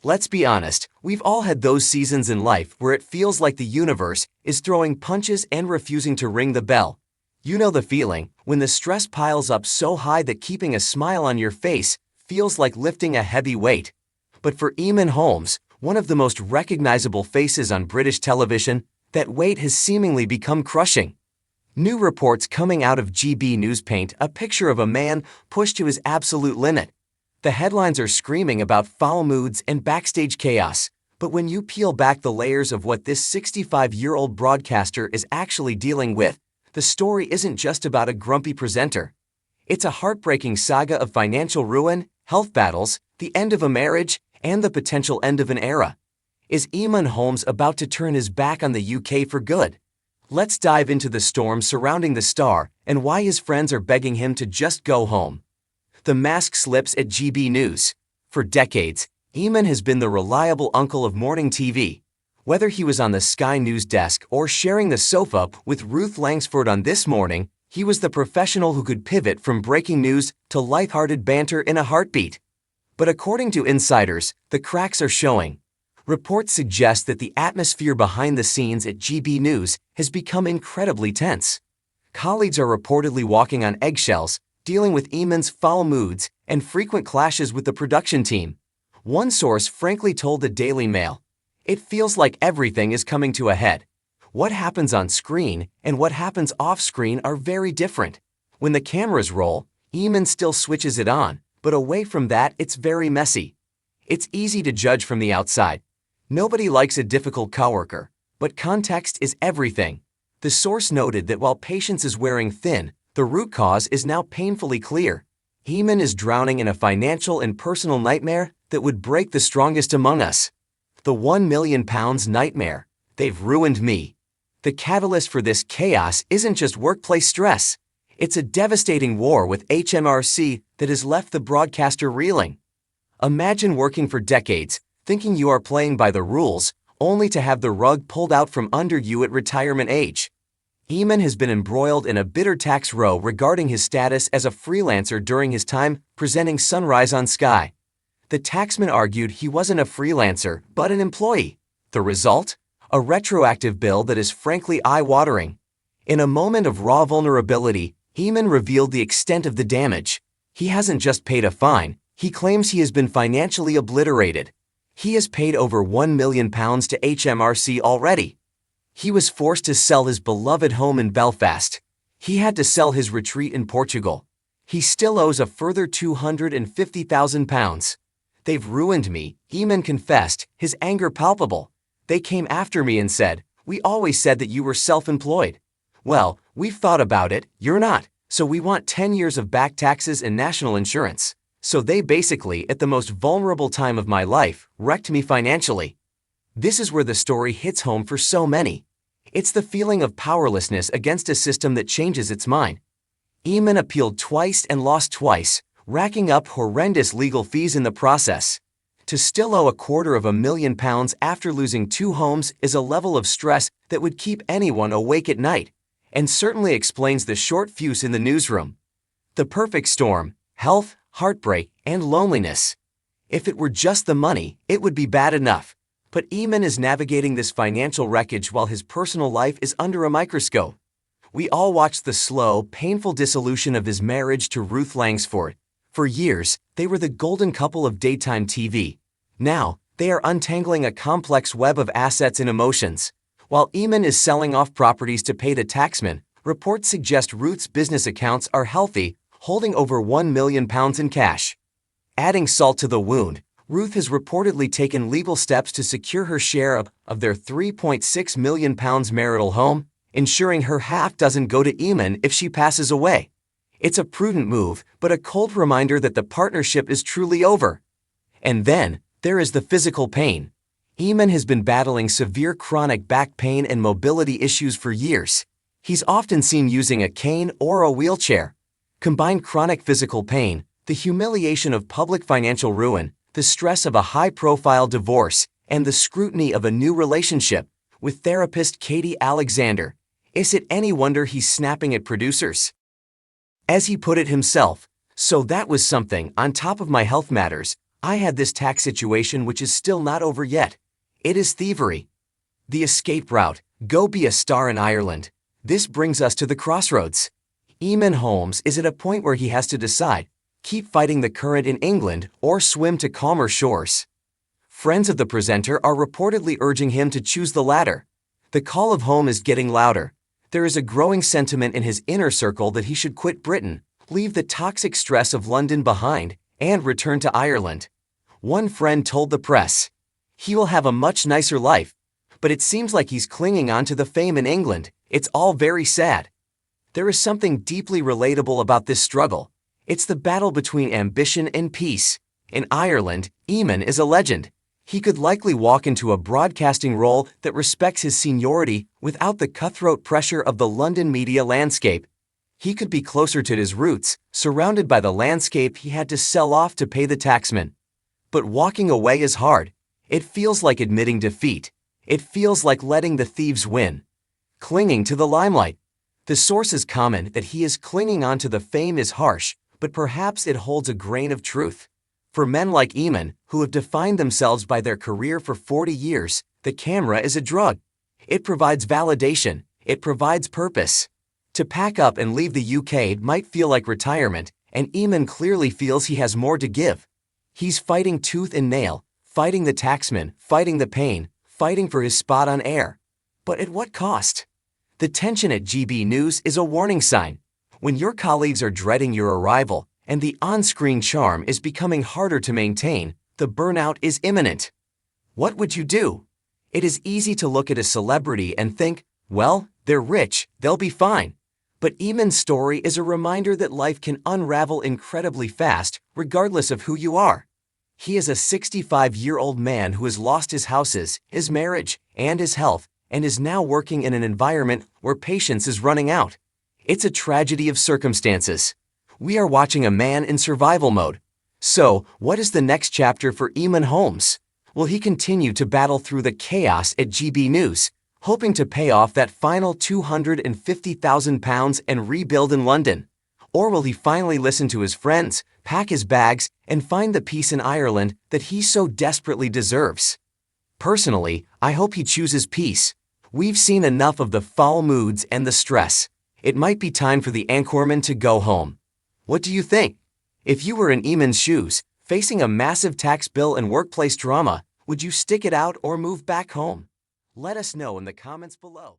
Let's be honest, we've all had those seasons in life where it feels like the universe is throwing punches and refusing to ring the bell. You know the feeling, when the stress piles up so high that keeping a smile on your face feels like lifting a heavy weight. But for Eamonn Holmes, one of the most recognizable faces on British television, that weight has seemingly become crushing. New reports coming out of GB News paint a picture of a man pushed to his absolute limit. The headlines are screaming about foul moods and backstage chaos, but when you peel back the layers of what this 65-year-old broadcaster is actually dealing with, the story isn't just about a grumpy presenter. It's a heartbreaking saga of financial ruin, health battles, the end of a marriage, and the potential end of an era. Is Eamonn Holmes about to turn his back on the UK for good? Let's dive into the storm surrounding the star and why his friends are begging him to just go home. The mask slips at GB News. For decades, Eamonn has been the reliable uncle of morning TV. Whether he was on the Sky News desk or sharing the sofa with Ruth Langsford on This Morning, he was the professional who could pivot from breaking news to lighthearted banter in a heartbeat. But according to insiders, the cracks are showing. Reports suggest that the atmosphere behind the scenes at GB News has become incredibly tense. Colleagues are reportedly walking on eggshells, dealing with Eamonn's foul moods and frequent clashes with the production team. One source frankly told the Daily Mail, "It feels like everything is coming to a head. What happens on screen and what happens off screen are very different. When the cameras roll, Eamonn still switches it on, but away from that it's very messy. It's easy to judge from the outside. Nobody likes a difficult coworker, but context is everything." The source noted that while patience is wearing thin, the root cause is now painfully clear. Eamonn is drowning in a financial and personal nightmare that would break the strongest among us. The £1 million nightmare. They've ruined me. The catalyst for this chaos isn't just workplace stress. It's a devastating war with HMRC that has left the broadcaster reeling. Imagine working for decades, thinking you are playing by the rules, only to have the rug pulled out from under you at retirement age. Eamonn has been embroiled in a bitter tax row regarding his status as a freelancer during his time presenting Sunrise on Sky. The taxman argued he wasn't a freelancer, but an employee. The result? A retroactive bill that is frankly eye-watering. In a moment of raw vulnerability, Eamonn revealed the extent of the damage. He hasn't just paid a fine, he claims he has been financially obliterated. He has paid over £1 million to HMRC already. He was forced to sell his beloved home in Belfast. He had to sell his retreat in Portugal. He still owes a further £250,000. "They've ruined me," Eamonn confessed, his anger palpable. "They came after me and said, 'We always said that you were self-employed.' Well, we've thought about it, you're not, so we want 10 years of back taxes and national insurance. So they basically, at the most vulnerable time of my life, wrecked me financially." This is where the story hits home for so many. It's the feeling of powerlessness against a system that changes its mind. Eamonn appealed twice and lost twice, racking up horrendous legal fees in the process. To still owe £250,000 after losing 2 homes is a level of stress that would keep anyone awake at night, and certainly explains the short fuse in the newsroom. The perfect storm: health, heartbreak, and loneliness. If it were just the money, it would be bad enough. But Eamonn is navigating this financial wreckage while his personal life is under a microscope. We all watched the slow, painful dissolution of his marriage to Ruth Langsford. For years, they were the golden couple of daytime TV. Now, they are untangling a complex web of assets and emotions. While Eamonn is selling off properties to pay the taxman, reports suggest Ruth's business accounts are healthy, holding over £1 million in cash. Adding salt to the wound, Ruth has reportedly taken legal steps to secure her share of their £3.6 million marital home, ensuring her half doesn't go to Eamonn if she passes away. It's a prudent move, but a cold reminder that the partnership is truly over. And then, there is the physical pain. Eamonn has been battling severe chronic back pain and mobility issues for years. He's often seen using a cane or a wheelchair. Combined chronic physical pain, the humiliation of public financial ruin, the stress of a high-profile divorce, and the scrutiny of a new relationship with therapist Katie Alexander. Is it any wonder he's snapping at producers? As he put it himself, "So that was something. On top of my health matters, I had this tax situation which is still not over yet. It is thievery. The escape route, go be a star in Ireland. This brings us to the crossroads. Eamonn Holmes is at a point where he has to decide, keep fighting the current in England or swim to calmer shores. Friends of the presenter are reportedly urging him to choose the latter. The call of home is getting louder. There is a growing sentiment in his inner circle that he should quit Britain, leave the toxic stress of London behind, and return to Ireland. One friend told the press, "He will have a much nicer life, but it seems like he's clinging on to the fame in England. It's all very sad." There is something deeply relatable about this struggle. It's the battle between ambition and peace. In Ireland, Eamonn is a legend. He could likely walk into a broadcasting role that respects his seniority without the cutthroat pressure of the London media landscape. He could be closer to his roots, surrounded by the landscape he had to sell off to pay the taxman. But walking away is hard. It feels like admitting defeat. It feels like letting the thieves win. Clinging to the limelight. The sources comment that he is clinging on to the fame is harsh, but perhaps it holds a grain of truth. For men like Eamonn, who have defined themselves by their career for 40 years, the camera is a drug. It provides validation. It provides purpose. To pack up and leave the UK might feel like retirement, and Eamonn clearly feels he has more to give. He's fighting tooth and nail, fighting the taxman, fighting the pain, fighting for his spot on air. But at what cost? The tension at GB News is a warning sign. When your colleagues are dreading your arrival, and the on-screen charm is becoming harder to maintain, the burnout is imminent. What would you do? It is easy to look at a celebrity and think, well, they're rich, they'll be fine. But Eamonn's story is a reminder that life can unravel incredibly fast, regardless of who you are. He is a 65-year-old man who has lost his houses, his marriage, and his health, and is now working in an environment where patience is running out. It's a tragedy of circumstances. We are watching a man in survival mode. So, what is the next chapter for Eamonn Holmes? Will he continue to battle through the chaos at GB News, hoping to pay off that final £250,000 and rebuild in London? Or will he finally listen to his friends, pack his bags, and find the peace in Ireland that he so desperately deserves? Personally, I hope he chooses peace. We've seen enough of the foul moods and the stress. It might be time for the anchorman to go home. What do you think? If you were in Eamonn's shoes, facing a massive tax bill and workplace drama, would you stick it out or move back home? Let us know in the comments below.